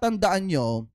matatandaan nyo,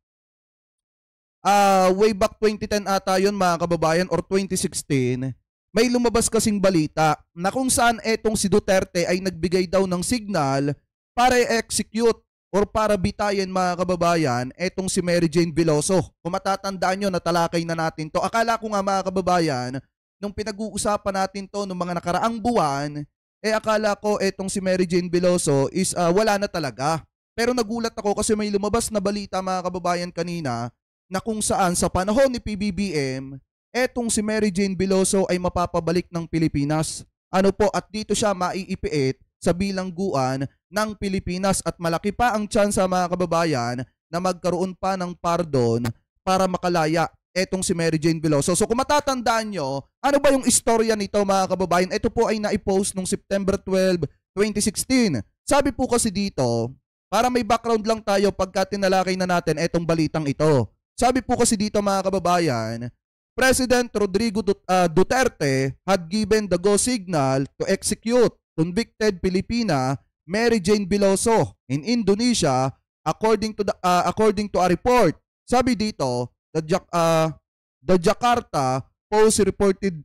way back 2010 ata yun mga kababayan or 2016, may lumabas kasing balita na kung saan etong si Duterte ay nagbigay daw ng signal para i-execute or para bitayin mga kababayan etong si Mary Jane Veloso. Kung matatandaan nyo, natalakay na natin to. Akala ko nga mga kababayan, nung pinag-uusapan natin to nung mga nakaraang buwan, akala ko etong si Mary Jane Veloso is wala na talaga. Pero nagulat ako kasi may lumabas na balita mga kababayan kanina na kung saan sa panahon ni PBBM, etong si Mary Jane Veloso ay mapapabalik ng Pilipinas. Ano po, at dito siya maiipiit sa bilangguan ng Pilipinas at malaki pa ang tsansa mga kababayan na magkaroon pa ng pardon para makalaya etong si Mary Jane Veloso. So kung matatandaan nyo, ano ba yung istorya nito mga kababayan? Ito po ay naipost noong September 12, 2016. Sabi po kasi dito, para may background lang tayo pagka tinalakay na natin etong balitang ito. Sabi po kasi dito mga kababayan, President Rodrigo Duterte had given the go signal to execute convicted Filipina Mary Jane Veloso in Indonesia according to a report. Sabi dito, the Jakarta Post reported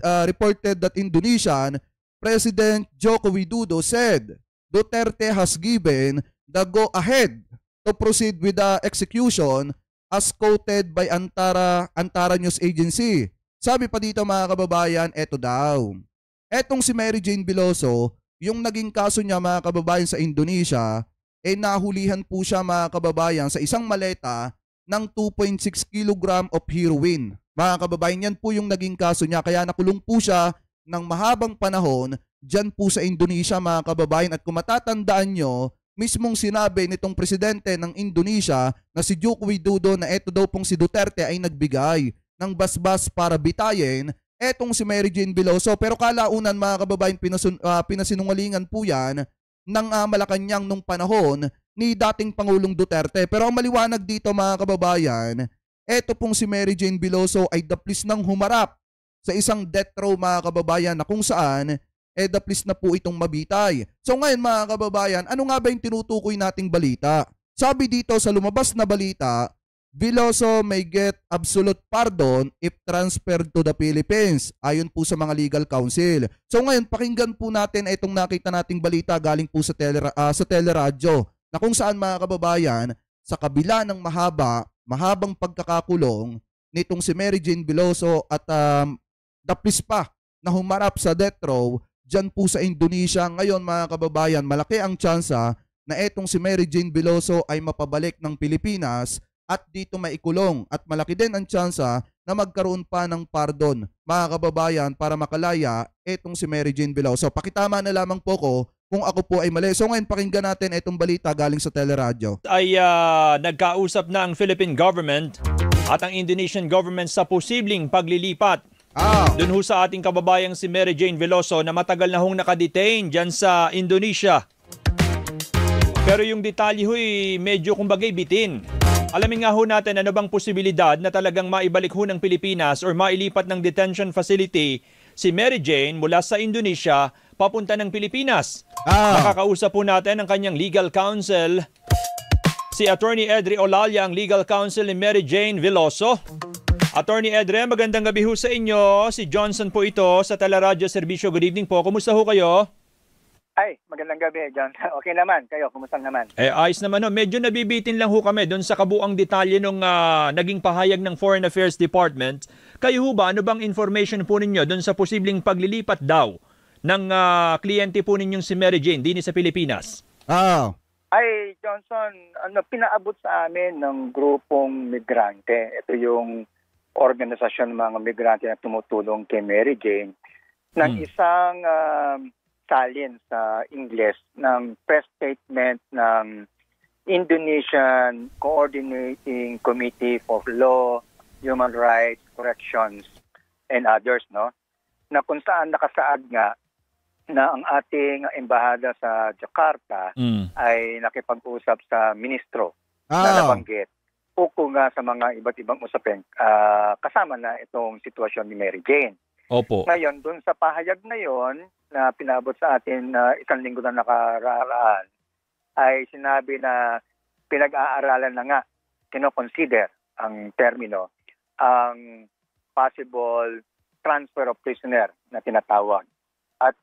that Indonesian President Joko Widodo said Duterte has given the go-ahead to proceed with the execution as quoted by Antara News Agency. Sabi pa dito mga kababayan, eto daw. Etong si Mary Jane Veloso, yung naging kaso niya mga kababayan sa Indonesia, nahulihan po siya mga kababayan sa isang maleta ng 2.6 kg of heroin. Mga kababayan, yan po yung naging kaso niya. Kaya nakulong po siya ng mahabang panahon dyan po sa Indonesia mga kababayan. At kung matatandaan nyo, mismong sinabi nitong presidente ng Indonesia na si Joko Widodo na eto daw pong si Duterte ay nagbigay ng basbas para bitayin etong si Mary Jane Veloso. Pero kalaunan mga kababayan, pinasinungalingan po yan ng Malacanang nung panahon ni dating Pangulong Duterte. Pero ang maliwanag dito mga kababayan, eto pong si Mary Jane Veloso ay daplis nang humarap sa isang death row mga kababayan na kung saan daplis na po itong mabitay. So ngayon mga kababayan, ano nga ba yung tinutukoy nating balita? Sabi dito sa lumabas na balita, Veloso may get absolute pardon if transferred to the Philippines ayon po sa mga legal counsel. So ngayon pakinggan po natin itong nakita nating balita galing po sa teleradyo na kung saan mga kababayan, sa kabila ng mahabang pagkakakulong nitong si Mary Jane Veloso at daplis pa na humarap sa death row dyan po sa Indonesia. Ngayon mga kababayan, malaki ang tsansa na etong si Mary Jane Veloso ay mapabalik ng Pilipinas at dito maikulong. At malaki din ang tsansa na magkaroon pa ng pardon mga kababayan para makalaya etong si Mary Jane Veloso. Pakitama na lamang po ko kung ako po ay mali. So ngayon pakinggan natin etong balita galing sa teleradyo. Ay nagkausap na ang Philippine government at ang Indonesian government sa posibleng paglilipat doon ho sa ating kababayang si Mary Jane Veloso na matagal na hong nakadetain dyan sa Indonesia. Pero yung detalye ho'y medyo kumbagay bitin. Alamin nga ho natin ano bang posibilidad na talagang maibalik ho ng Pilipinas or mailipat ng detention facility si Mary Jane mula sa Indonesia papunta ng Pilipinas. Nakakausap po natin ang kanyang legal counsel, si Attorney Edre Olalia, ang legal counsel ni Mary Jane Veloso. Attorney Edre, magandang gabi ho sa inyo. Si Johnson po ito sa Teleradyo Serbisyo. Good evening po. Kumusta ho kayo? Ay, magandang gabi, John. Okay naman. Kayo, kumusta naman? Ayos naman. Medyo nabibitin lang ho kami doon sa kabuang detalye nung naging pahayag ng Foreign Affairs Department. Kayo ho ba, ano bang information po ninyo doon sa posibleng paglilipat daw ng kliyente po ninyong si Mary Jane din sa Pilipinas? Ay, Johnson, pinaabot sa amin ng grupong migrante. Ito yung organisasyon ng mga migrante na tumutulong kay Mary Jane ng isang salin sa Ingles ng press statement ng Indonesian Coordinating Committee for Law, Human Rights, Corrections, and others, no? Na kung saan nakasaad nga na ang ating embahada sa Jakarta ay nakipag-usap sa ministro na nabanggit ukol nga sa mga iba't ibang usapin kasama na itong sitwasyon ni Mary Jane. Opo. Ngayon, dun sa pahayag na yon na pinabot sa atin isang linggo na nakaraan, ay sinabi na pinag-aaralan na nga kinoconsider ang termino ang possible transfer of prisoner na tinatawag. At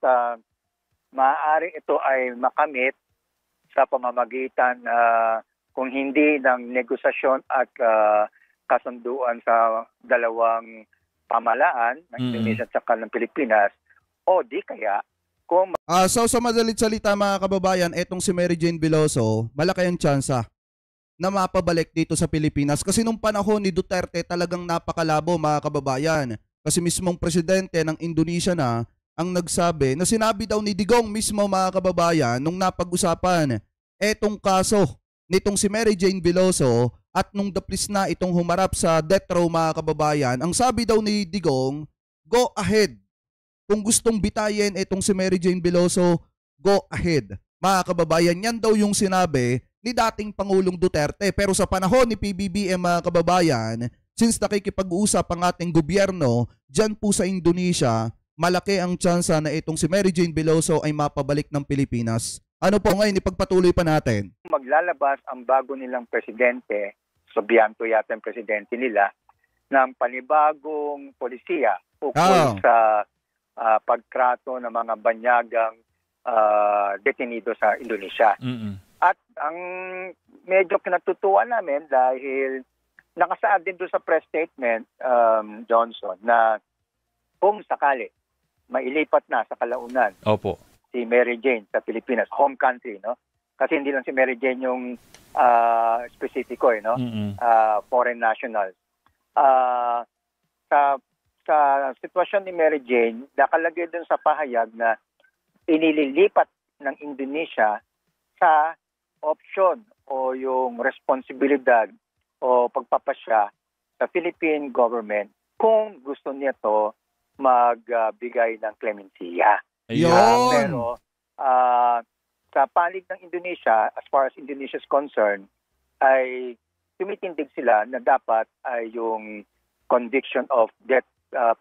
maaari ito ay makamit sa pamamagitan kung hindi ng negosasyon at kasunduan sa dalawang pamalaan ng Indonesia at saka ng Pilipinas, o di kaya kung So sa madalit salita mga kababayan, etong si Mary Jane Veloso, malaki ang tsansa na mapabalik dito sa Pilipinas. Kasi nung panahon ni Duterte talagang napakalabo mga kababayan. Kasi mismong presidente ng Indonesia na ang nagsabi na sinabi daw ni Digong mismo mga kababayan nung napag-usapan etong kaso nitong si Mary Jane Veloso at nung daplis na itong humarap sa death row mga kababayan, ang sabi daw ni Digong, go ahead. Kung gustong bitayin itong si Mary Jane Veloso, go ahead. Mga kababayan, yan daw yung sinabi ni dating Pangulong Duterte. Pero sa panahon ni PBBM mga kababayan, since nakikipag-usap ang ating gobyerno dyan po sa Indonesia, malaki ang tsansa na itong si Mary Jane Veloso ay mapabalik ng Pilipinas. Ano po ngayon, ipagpatuloy pa natin. Maglalabas ang bago nilang presidente, Subianto yata ang presidente nila, ng panibagong polisiya ukol sa pagtrato ng mga banyagang detenido sa Indonesia. At ang medyo kinatutuwa namin dahil nakasaad din doon sa press statement, Johnson, na kung sakali mailipat na sa kalaunan si Mary Jane sa Pilipinas, home country, no? Kasi hindi lang si Mary Jane yung specifico, no? Foreign nationals. Sa sitwasyon ni Mary Jane, nakalagay dun sa pahayag na inililipat ng Indonesia sa option o yung responsibilidad o pagpapasya sa Philippine government kung gusto niya to magbigay ng clemencia. Pero sa panig ng Indonesia, as far as Indonesia is concerned, ay tumitindig sila na dapat ay yung conviction of death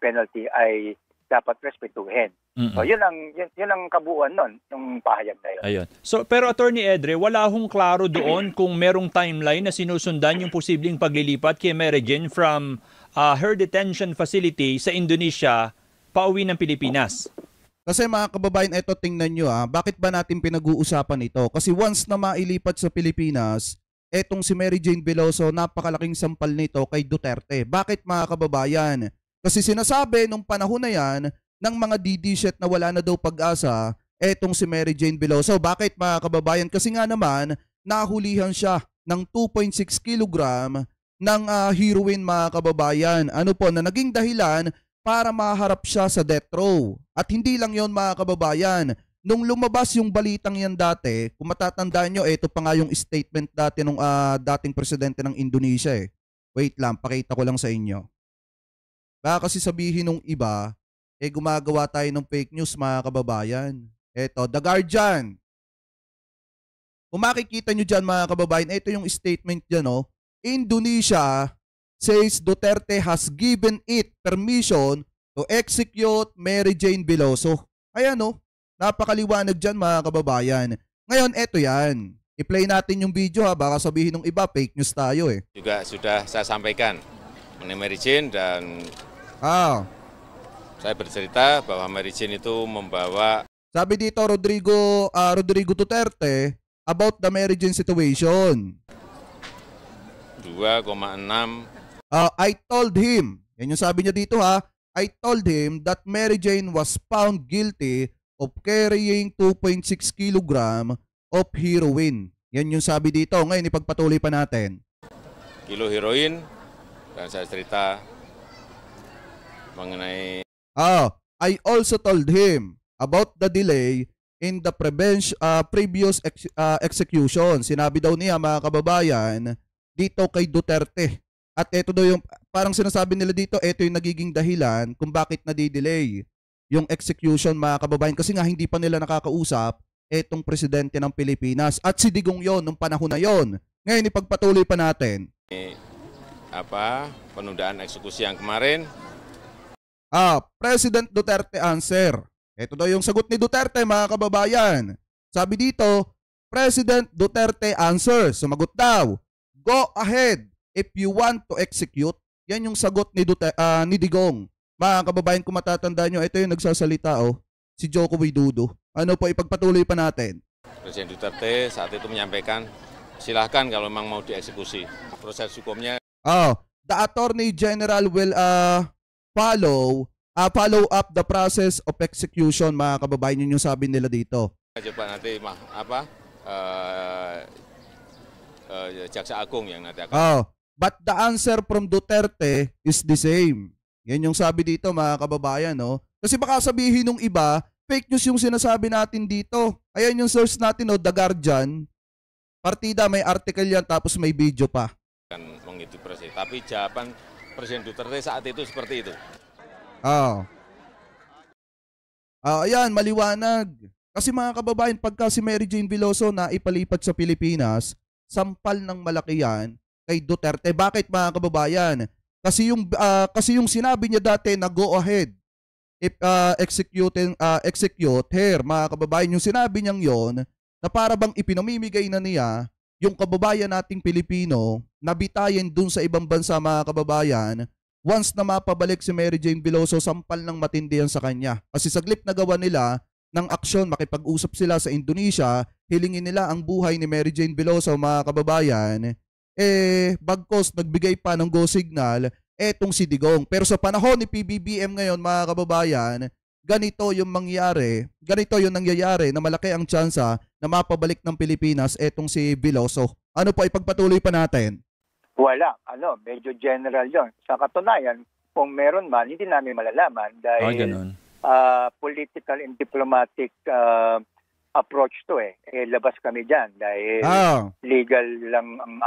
penalty ay dapat respetuhin. So yun ang kabuuan nun, yung pahayag na yun. Ayun. So pero Attorney Edre, wala hong klaro doon kung merong timeline na sinusundan yung posibleng paglilipat kay Mary Jane from her detention facility sa Indonesia pauwi ng Pilipinas. Kasi mga kababayan, eto tingnan nyo bakit ba natin pinag-uusapan ito? Kasi once na mailipat sa Pilipinas, etong si Mary Jane Veloso, napakalaking sampal nito kay Duterte. Bakit mga kababayan? Kasi sinasabi nung panahon na yan ng mga DD-shit na wala na daw pag-asa, etong si Mary Jane Veloso. Bakit mga kababayan? Kasi nga naman, nahulihan siya ng 2.6 kilogram ng heroin mga kababayan. Ano po, na naging dahilan para maharap siya sa death row. At hindi lang yon mga kababayan. Nung lumabas yung balitang yan dati, kung matatandaan nyo, ito pa nga yung statement dati nung dating presidente ng Indonesia eh. Wait lang, pakita ko lang sa inyo. Baka kasi sabihin nung iba, gumagawa tayo ng fake news mga kababayan. Ito, The Guardian. Kung makikita nyo dyan mga kababayan, ito yung statement dyan, no? Indonesia says Duterte has given it permission to execute Mary Jane Veloso. Ayan, no? Napakaliwanag dyan mga kababayan. Ngayon, eto yan. I-play natin yung video baka sabihin ng iba, fake news tayo eh. Juga sudah saya sampaikan mengenai Mary Jane dan saya bercerita bahwa Mary Jane itu membawa. Sabi dito Rodrigo Duterte about the Mary Jane situation. 2,6. I told him, yan yung sabi niya dito I told him that Mary Jane was found guilty of carrying 2.6 kilogram of heroin. Yan yung sabi dito. Ngayon ipagpatuloy pa natin. Kilo heroin dan saya cerita mengenai I also told him about the delay in the previous execution. Sinabi daw niya mga kababayan dito kay Duterte. At ito daw yung parang sinasabi nila dito, ito yung nagiging dahilan kung bakit nadidelay yung execution mga kababayan kasi nga hindi pa nila nakakausap etong presidente ng Pilipinas at si Digong yon nung panahon na yon. Ngayon ipagpatuloy pa natin. Penundaan eksekusi yang kemarin. President Duterte answer. Ito daw yung sagot ni Duterte mga kababayan. Sabi dito, President Duterte answer. Sumagot daw, go ahead. if you want to execute, yan yung sagot ni, ni Digong. Mga kababayan, kung matatandaan nyo, ito yung nagsasalita, si Joko Widodo. Ano po, ipagpatuloy pa natin. Presiden Duterte saat itu menyampaikan, silahkan kalau memang mau dieksekusi. Proses hukumnya. The Attorney General will follow up the process of execution, mga kababayan. Yun yung sabi nila dito. Coba nanti Jaksa Agung yang nanti akan. But the answer from Duterte is the same. Yan yung sabi dito, mga kababayan, no? Kasi baka sabihin ng iba, fake news yung sinasabi natin dito. Ayan yung source natin, The Guardian. Partida, may article yan, tapos may video pa. Mengikuti proses. Tapi jawaban Presiden Duterte saat itu seperti itu. Ayan, maliwanag. Kasi mga kababayan, pagka si Mary Jane Veloso na ipalipat sa Pilipinas, sampal ng malaki yan kay Duterte. Bakit, mga kababayan? Kasi yung sinabi niya dati na go ahead if execute her, mga kababayan, yung sinabi niyang yon na para bang ipinamimigay na niya yung kababayan nating Pilipino na bitayin dun sa ibang bansa, mga kababayan, once na mapabalik si Mary Jane Veloso, sampal ng matindi yan sa kanya. Kasi saglit na gawa nila ng aksyon, makipag-usap sila sa Indonesia, hilingin nila ang buhay ni Mary Jane Veloso, mga kababayan, bagkos nagbigay pa ng go signal etong si Digong. Pero sa panahon ni PBBM ngayon, mga kababayan, ganito yung nangyayari na malaki ang tsansa na mapabalik ng Pilipinas etong si Veloso. Ano po, ipagpatuloy pa natin? Wala. Medyo general yon. Sa katunayan, kung meron man, hindi namin malalaman dahil political and diplomatic approach to labas kami diyan dahil legal lang ang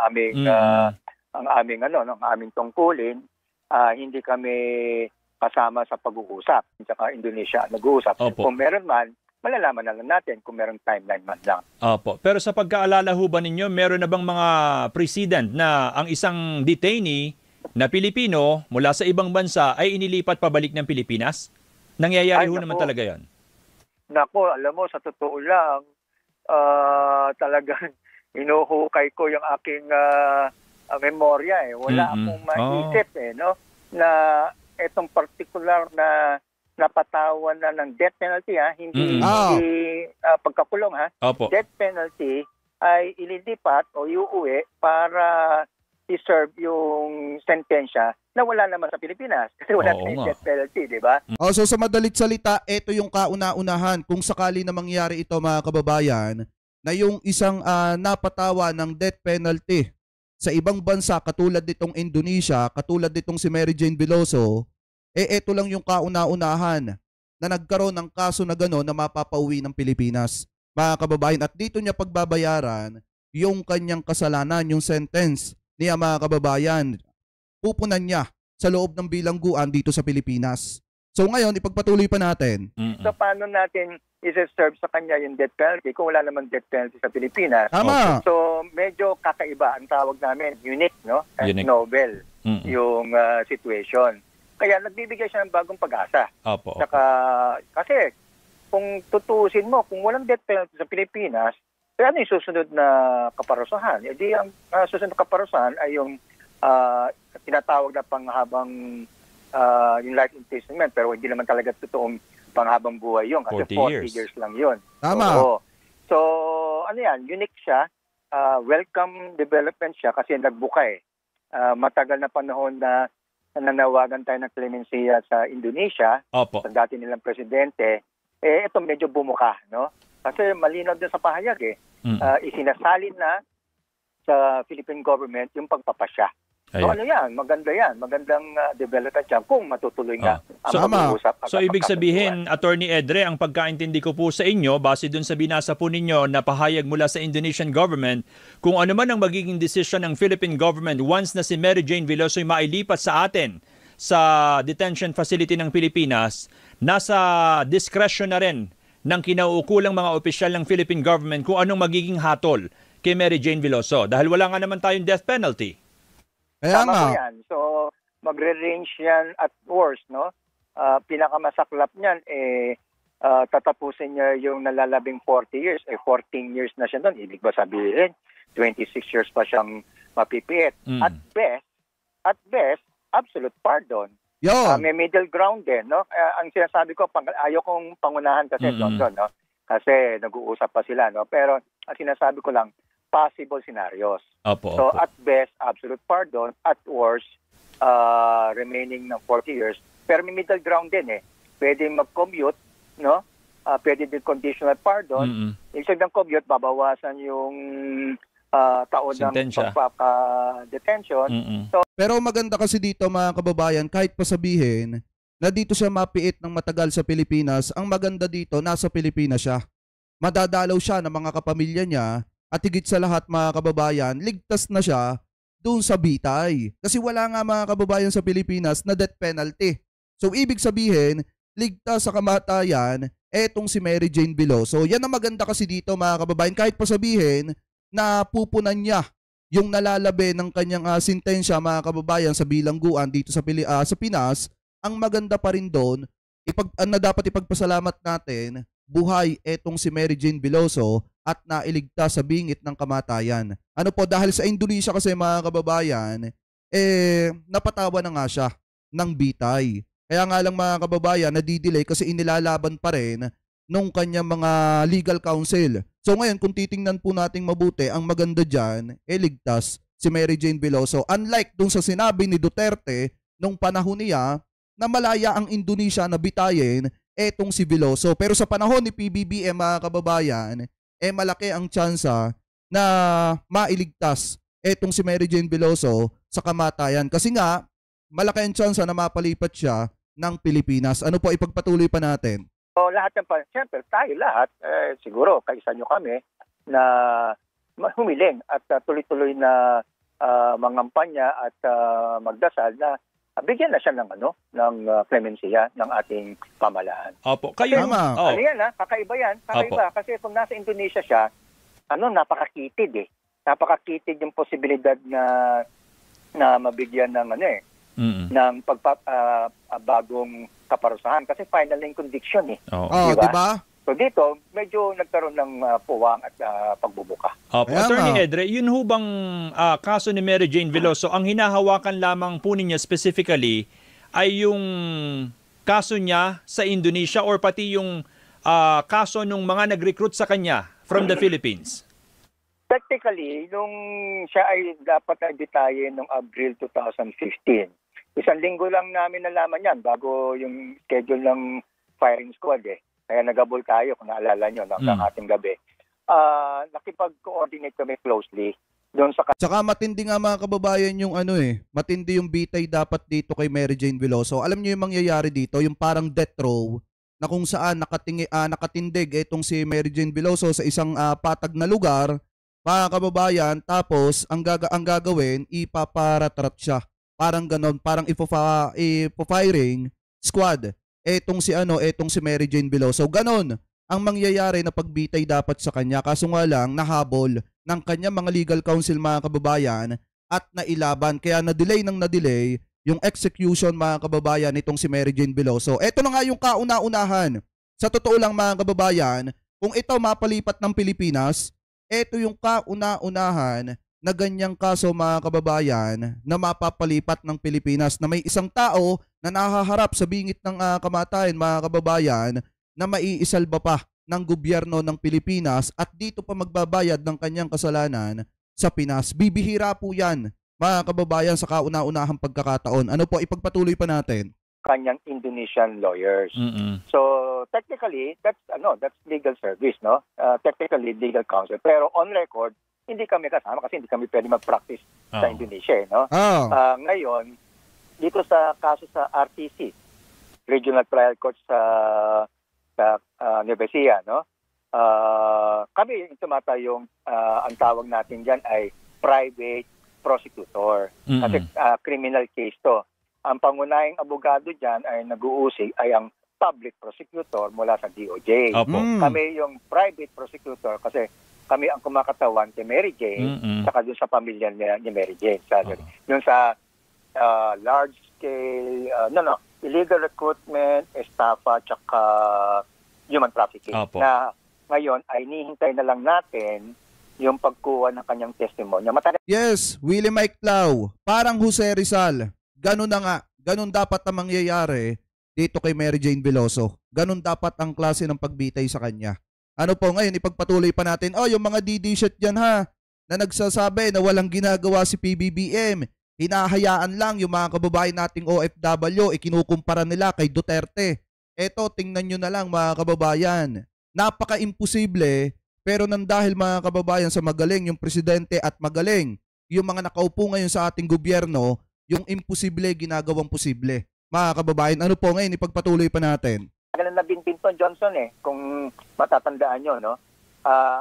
aming tungkulin. Hindi kami kasama sa pag-uusap. Saka Indonesia nag-uusap. Opo. Kung meron man, malalaman na lang natin kung merong timeline man lang. Opo. Pero sa pagkaalala ho ba ninyo, meron na bang mga precedent na ang isang detainee na Pilipino mula sa ibang bansa ay inilipat pabalik ng Pilipinas? Nangyayari ho naman talaga yan. Nako, alam mo, sa totoo lang, talagang inuhukay ko yung aking memorya. Wala akong maisip na itong particular na napatawan na ng death penalty, hindi pagkakulong, Opo. Death penalty ay ililipat o iuwi para i-serve yung sentensya na wala naman sa Pilipinas kasi wala tayong death penalty, di ba? So sa madalit salita, ito yung kauna-unahan kung sakali na mangyari ito, mga kababayan, na yung isang napatawa ng death penalty sa ibang bansa katulad nitong Indonesia, katulad nitong si Mary Jane Veloso, ito lang yung kauna-unahan na nagkaroon ng kaso na gano'n na mapapauwi ng Pilipinas, mga kababayan. At dito niya pagbabayaran yung kanyang kasalanan, yung sentence niya, mga kababayan. Pupunan niya sa loob ng bilangguan dito sa Pilipinas. So ngayon, ipagpatuloy pa natin. So paano natin i-serve sa kanya yung death penalty kung wala naman death penalty sa Pilipinas? Tama. So medyo kakaiba ang tawag namin, unique, and novel yung situation. Kaya nagbibigay siya ng bagong pag-asa. Opo. Saka, kasi kung tutuusin mo, kung walang death penalty sa Pilipinas, ano yung susunod na kaparusahan? Di ang susunod na kaparusahan ay yung tinatawag na panghabang yung life imprisonment, pero hindi naman talaga totoong panghabang buhay yun kasi 40 years lang yun. Tama. So, unique siya. Welcome development siya kasi nagbuka matagal na panahon na nanawagan tayo ng clemency sa Indonesia. Opo. Sa dati nilang presidente. Ito medyo bumuka, no? Kasi malinaw din sa pahayag isinasalin na sa Philippine government yung pagpapasya. So maganda yan. Magandang development yan kung matutuloy nga ang pag-uusap. So ibig sabihin, Attorney Edre, ang pagkaintindi ko po sa inyo, base dun sa binasa po ninyo na pahayag mula sa Indonesian government, kung ano man ang magiging decision ng Philippine government once na si Mary Jane Veloso ay mailipat sa atin sa detention facility ng Pilipinas, nasa discretion na rin ng kinauukulang mga opisyal ng Philippine government kung anong magiging hatol kay Mary Jane Veloso. Dahil wala nga naman tayong death penalty. Tama po yan. So, magre-range yan at worst, no? Pinakamasaklap niyan, tatapusin niya yung nalalabing 40 years. 14 years na siya doon. Ibig ba sabihin, 26 years pa siyang mapipiit. At best, absolute pardon. May middle ground din, no? Ang sinasabi ko, ayaw kong pangunahan kasi Johnson, no? Kasi nag-uusap pa sila, no? Pero ang sinasabi ko lang, possible scenarios. So at best, absolute pardon. At worst, remaining ng 40 years. Pero may middle ground din eh. Pwede mag-commute, no? Pwede din conditional pardon. Instead ng commute, babawasan yung taon ng pagpapa-detention. Pero maganda kasi dito mga kababayan, kahit pa sabihin na dito siya mapiit ng matagal sa Pilipinas, ang maganda dito, nasa Pilipinas siya. Madadalaw siya ng mga kapamilya niya at higit sa lahat mga kababayan, ligtas na siya doon sa bitay. Kasi wala nga mga kababayan sa Pilipinas na death penalty. So ibig sabihin, ligtas sa kamatayan, etong si Mary Jane Veloso. Yan ang maganda kasi dito mga kababayan, kahit pa sabihin na pupunan niya yung nalalabi ng kanyang sentensya mga kababayan sa bilangguan dito sa Pinas, ang maganda pa rin doon, na dapat ipagpasalamat natin, buhay etong si Mary Jane Veloso at nailigtas sa bingit ng kamatayan. Ano po, dahil sa Indonesia kasi mga kababayan, napatawa na nga siya ng bitay. Kaya nga lang mga kababayan, nadidelay kasi inilalaban pa rin nung kanyang mga legal counsel. So ngayon, kung titingnan po nating mabuti, ang maganda dyan, ligtas si Mary Jane Veloso. Unlike dun sa sinabi ni Duterte nung panahon niya na malaya ang Indonesia na bitayin etong si Veloso. Pero sa panahon ni PBBM mga kababayan, malaki ang tsansa na mailigtas etong si Mary Jane Veloso sa kamatayan. Kasi nga, malaki ang tsansa na mapalipat siya ng Pilipinas. Ano po, ipagpatuloy pa natin? So lahat ng siyempre tayo lahat, siguro kaisa nyo kami na humiling at tuloy-tuloy na mangampanya at magdasal na bigyan na siya ng clemency ng ating pamahalaan. Opo, kayo ano yan kakaiba yan, kakaiba kasi kung nasa Indonesia siya, napakakitid eh. Napakakitid yung posibilidad na mabigyan ng ng bagong kaparusahan kasi final na yung conviction eh. Diba? So dito, medyo nagkaroon ng puwang at pagbubuka. Attorney Edre, yun ho bang kaso ni Mary Jane Veloso, ang hinahawakan lamang po niya specifically ay yung kaso niya sa Indonesia or pati yung kaso nung mga nag-recruit sa kanya from the Philippines? Technically, nung siya ay dapat na detayin noong April 2015, isang linggo lang namin nalaman yan bago yung schedule ng firing squad eh. Kaya nagabol tayo kung naalala nyo ng ating gabi. Nakipag-coordinate kami closely doon sa... Tsaka matindi nga mga kababayan yung matindi yung bitay dapat dito kay Mary Jane Veloso. Alam niyo yung mangyayari dito, yung parang death row na kung saan nakatindig itong si Mary Jane Veloso sa isang patag na lugar, mga kababayan, tapos ang gagawin, ipaparatrat siya. Parang ganon, parang ipo-firing squad. Etong si Mary Jane Veloso. Ganon ang mangyayari na pagbitay dapat sa kanya. Kaso nga lang, nahabol ng kanya mga legal counsel mga kababayan at nailaban. Kaya na-delay yung execution mga kababayan nitong si Mary Jane Veloso. Eto na nga yung kauna-unahan. Sa totoo lang mga kababayan, kung ito mapalipat ng Pilipinas, eto yung kauna-unahan na ganyang kaso mga kababayan na mapapalipat ng Pilipinas na may isang tao na nahaharap sa bingit ng kamatayan mga kababayan na maiisalba pa ng gobyerno ng Pilipinas at dito pa magbabayad ng kanyang kasalanan sa Pinas. Bibihira po yan mga kababayan sa kauna-unahang pagkakataon. Ano po, ipagpatuloy pa natin? Kanyang Indonesian lawyers. So technically that's legal service, no? Technically legal counsel. Pero on record hindi kami kasama kasi hindi kami pwede mag-practice sa Indonesia, no? Ngayon, dito sa kaso sa RTC, Regional Trial Court sa Nueva Ecija, no? Kami tumatayong ang tawag natin diyan ay private prosecutor. Kasi criminal case to. Ang pangunahing abogado diyan ay nag-uusig ay ang public prosecutor mula sa DOJ. Kami yung private prosecutor kasi kami ang kumakatawan kay Mary Jane saka doon sa pamilya ni Mary Jane. Yung sa large scale, illegal recruitment, estafa, tsaka human trafficking. Na ngayon ay nihintay na lang natin yung pagkuha ng kanyang testimonya. Yes, Willie Mike Lau, parang Jose Rizal. Ganun na nga, ganun dapat ang mangyayari dito kay Mary Jane Veloso. Ganun dapat ang klase ng pagbitay sa kanya. Ano po ngayon, ipagpatuloy pa natin, yung mga DD shot dyan ha, na nagsasabi na walang ginagawa si PBBM. Hinahayaan lang yung mga kababayan nating OFW, ikinukumpara nila kay Duterte. Eto, tingnan nyo na lang mga kababayan. Napaka-imposible, pero nang dahil mga kababayan sa magaling yung presidente at magaling yung mga nakaupo ngayon sa ating gobyerno, yung imposible ginagawang posible. Mga kababayan, ano po ngayon, ipagpatuloy pa natin. Ganun na Bintinton Johnson kung matatandaan nyo, no?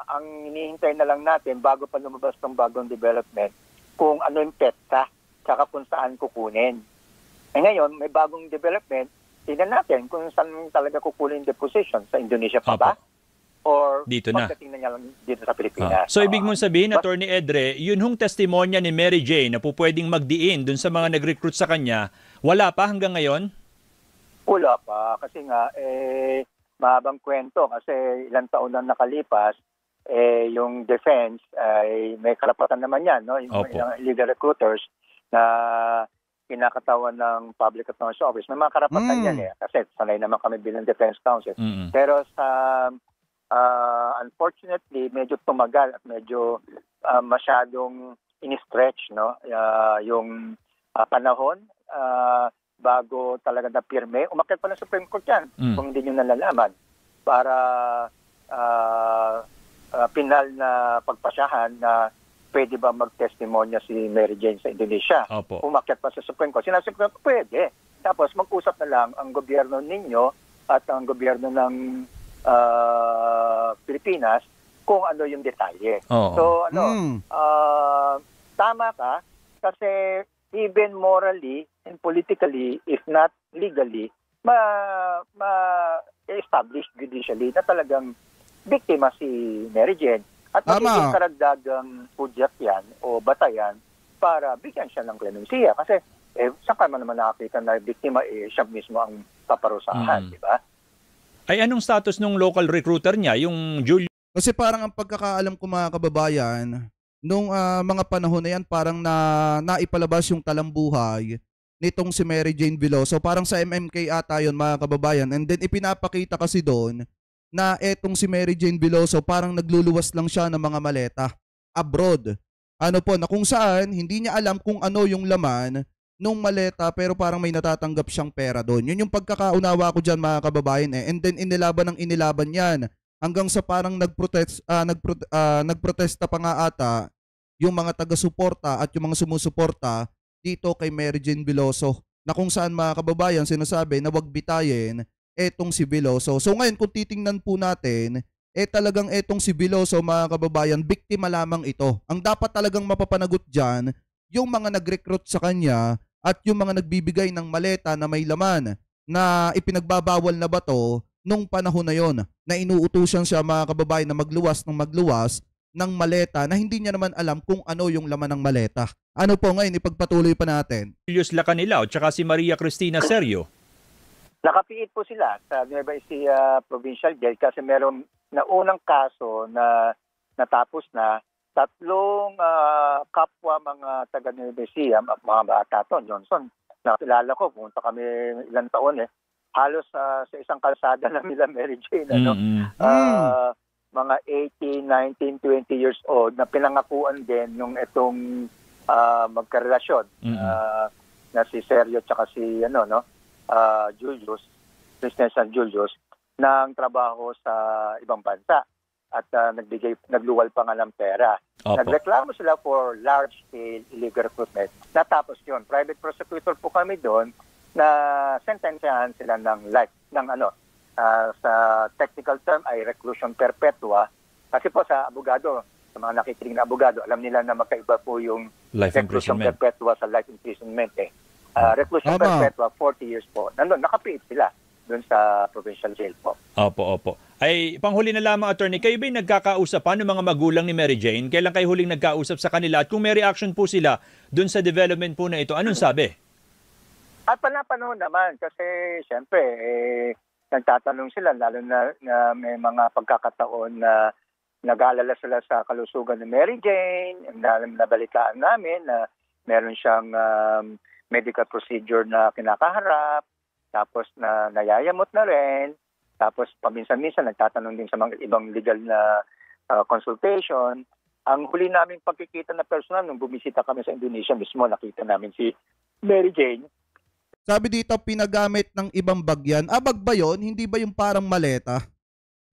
Ang hinihintay na lang natin bago pa lumabas ng bagong development, kung ano yung petsa, saka kung saan kukunin. Ngayon, may bagong development, tingnan natin kung saan talaga kukunin deposition. Sa Indonesia pa ba? Or dito na. pagdating na niya lang dito sa Pilipinas. So ibig mong sabihin, Attorney Edre, yun hong testimonya ni Mary Jane na po pwedeng magdiin dun sa mga nag-recruit sa kanya, wala pa hanggang ngayon? Wala pa. Kasi nga, mahabang kwento. Kasi ilang taon na nakalipas, yung defense ay may karapatan naman yan, no? Yung illegal recruiters na kinakatawan ng Public Accounts Office. May mga karapatan yan kasi sanay naman kami bilang Defense Counsel. Pero sa unfortunately, medyo tumagal at medyo masyadong in-stretch, no? Yung panahon bago talaga na pirme. Umakyat pa ng Supreme Court yan kung hindi nyo nalalaman para pinal na pagpasyahan na pwede ba magtestimonya si Mary Jane sa Indonesia. Umakyat pa sa Supreme Court. Sinasabi ko, pwede. Tapos mag-usap na lang ang gobyerno ninyo at ang gobyerno ng Pilipinas kung ano yung detalye. So, tama ka kasi even morally and politically, if not legally, ma-establish judicially na talagang biktima si Mary Jane at magiging karagdagang pudyat yan o batayan para bigyan siya ng clemency. Kasi saan ka naman nakakita na biktima siya mismo ang paparusahan, di ba? Ay anong status nung local recruiter niya, yung Julio? Kasi parang ang pagkakaalam ko mga kababayan, nung mga panahon na yan, parang naipalabas yung talambuhay nitong si Mary Jane Veloso. Parang sa MMK ata yun mga kababayan. And then ipinapakita kasi doon na etong si Mary Jane Veloso parang nagluluwas lang siya ng mga maleta abroad. Ano po, na kung saan hindi niya alam kung ano yung laman nung maleta pero parang may natatanggap siyang pera doon. Yun yung pagkakaunawa ko dyan mga kababayan And then inilaban yan hanggang sa parang nagprotesta pa nga ata yung mga taga-suporta at yung mga sumusuporta dito kay Mary Jane Veloso na kung saan mga kababayan sinasabi na wag bitayin etong si Veloso. So ngayon kung titingnan po natin, talagang etong si Veloso mga kababayan, biktima lamang ito. Ang dapat talagang mapapanagot dyan, yung mga nag-recruit sa kanya at yung mga nagbibigay ng maleta na may laman na ipinagbabawal na ba to nung panahon na yon na inuutusan siya mga kababayan na magluwas ng maleta na hindi niya naman alam kung ano yung laman ng maleta. Ano po ngayon, ipagpatuloy pa natin. Julius Lacanilao at saka si Maria Cristina Serio. Nakapiit po sila sa Nueva Ecija Provincial Jail kasi meron na unang kaso na natapos na. Tatlong kapwa mga taga Nueva Ecija, mga bata to, Johnson. Nakilala ko, pumunta kami ilang taon halos sa isang kalsada lang nila Mary Jane, mga 18, 19, 20 years old na pinangakuan din nung itong magkarelasyon na si Sergio at si Julius, Christian San Julius, ng trabaho sa ibang bansa at nagluwal pa nga ng pera. Nagreklamo sila for large-scale illegal recruitment. Natapos yun. Private prosecutor po kami doon na sentencehan sila ng life, sa technical term ay reclusion perpetua. Kasi po sa abogado, sa mga nakikinig na abogado, alam nila na magkaiba po yung reclusion perpetua sa life imprisonment. Reclusion perpetua, 40 years po. Nakapiit sila doon sa provincial jail po. Opo. Ay, panghuli na lamang, attorney, kayo ba'y nagkakausap ng mga magulang ni Mary Jane? Kailan kayo huling nagkausap sa kanila? At kung may reaction po sila doon sa development po na ito, anong sabi? At panahon naman kasi siyempre nagtatanong sila lalo na may mga pagkakataon na nag-aalala sila sa kalusugan ni Mary Jane. Nabalitaan namin na meron siyang medical procedure na kinakaharap, tapos na nayayamot na rin, tapos paminsan-minsan nagtatanong din sa mga ibang legal na consultation. Ang huli naming pagkikita na personal nung bumisita kami sa Indonesia mismo, nakita namin si Mary Jane. Sabi dito, pinagamit ng ibang bag yan. Bag ba yun? Hindi ba yung parang maleta?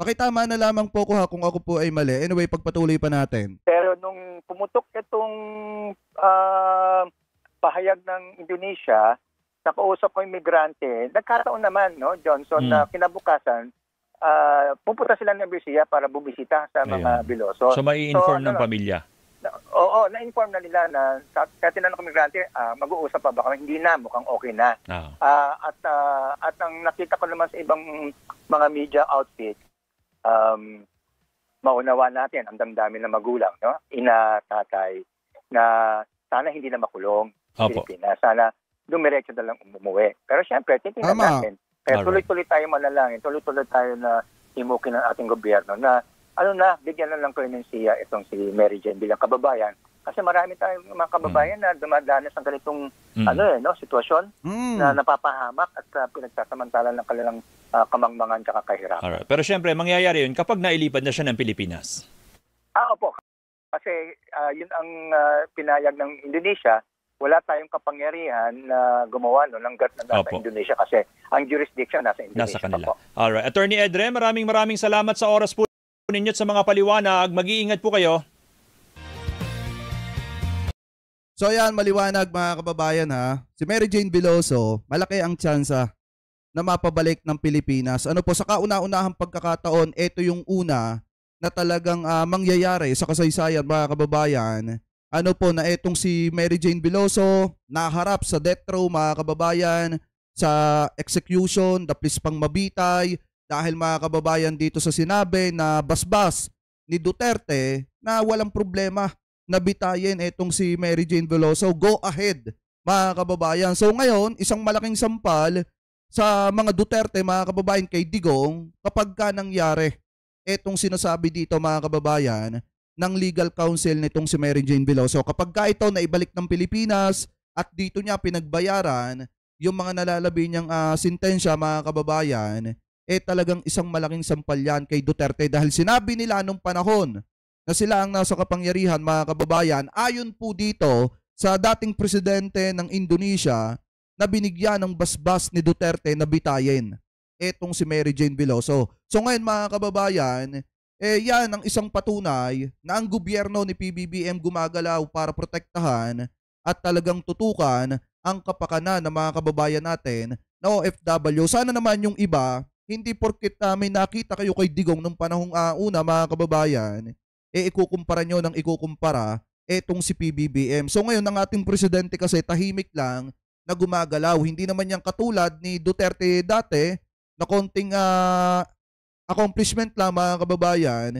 Pakitama na lamang po ko ha kung ako po ay mali. Anyway, pagpatuloy pa natin. Pero nung pumutok itong pahayag ng Indonesia, nakausap ko yung migrante, nagkataon naman, no, Johnson, na kinabukasan, pupunta sila ng Bersia para bumisita sa mga Veloso. So mai-inform ng pamilya? Oo, na-inform na nila na kaya tinanong ko migrante, mag-uusap pa ba kami? Hindi na, mukhang okay na. At ang nakita ko naman sa ibang mga media outfit, maunawa natin ang damdamin ng magulang, no? Ina, tatay, na sana hindi na makulong sa Pilipinas. Sana dumiretso na lang umuwi. Pero syempre, titingnan natin. Kaya tuloy-tuloy tayo manalangin, tuloy-tuloy tayo na himukin ng ating gobyerno na bigyan na lang ko ng siya itong si Mary Jane bilang kababayan. Kasi marami tayong mga kababayan na dumadanas ng ganitong sitwasyon na napapahamak at pinagsasamantala ng kanilang kamangmangan at kahirapan. Alright. Pero syempre, mangyayari yun kapag nailipad na siya ng Pilipinas. Opo. Kasi yun ang pinayag ng Indonesia. Wala tayong kapangyarihan na gumawa ng gat na nasa Indonesia kasi ang jurisdiction nasa Indonesia. Nasa kanila. Alright. Attorney Edre, maraming salamat sa oras po ninyo sa mga paliwanag. Mag-iingat po kayo. So yan, maliwanag mga kababayan ha. Si Mary Jane Veloso, malaki ang tsansa na mapabalik ng Pilipinas. Ano po, sa kauna-unahang pagkakataon, ito yung una na talagang mangyayari sa kasaysayan mga kababayan. Ano po, na etong si Mary Jane Veloso naharap sa death row mga kababayan, sa execution, daplis pang mabitay, dahil mga kababayan dito sa sinabi na basbas ni Duterte na walang problema na bitayin etong si Mary Jane Veloso. Go ahead mga kababayan. So ngayon, isang malaking sampal sa mga Duterte mga kababayan kay Digong kapag ka nangyari etong sinasabi dito mga kababayan ng legal counsel nitong si Mary Jane Veloso. Kapag ka ito na ibalik ng Pilipinas at dito niya pinagbayaran yung mga nalalabi niyang sentensya mga kababayan, talagang isang malaking sampal yan kay Duterte dahil sinabi nila nung panahon na sila ang nasa kapangyarihan mga kababayan, ayon po dito sa dating presidente ng Indonesia na binigyan ng basbas ni Duterte na bitayin etong si Mary Jane Veloso. So ngayon mga kababayan, yan ang isang patunay na ang gobyerno ni PBBM gumagalaw para protektahan at talagang tutukan ang kapakanan ng mga kababayan natin na OFW. Sana naman yung iba, hindi porkit may nakita kayo kay Digong nung panahong una mga kababayan, ikukumpara nyo ng ikukumpara etong si PBBM. So ngayon ang ating presidente kasi tahimik lang na gumagalaw. Hindi naman yung katulad ni Duterte dati na konting accomplishment lang mga kababayan,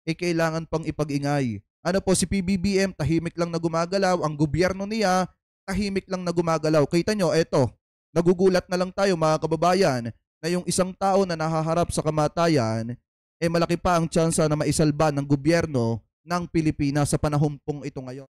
kailangan pang ipag-ingay. Ano po, si PBBM tahimik lang na gumagalaw, ang gobyerno niya tahimik lang na gumagalaw. Kita nyo, eto, nagugulat na lang tayo mga kababayan na yung isang tao na nahaharap sa kamatayan, malaki pa ang tsansa na maisalba ng gobyerno ng Pilipinas sa panahon pong ito ngayon.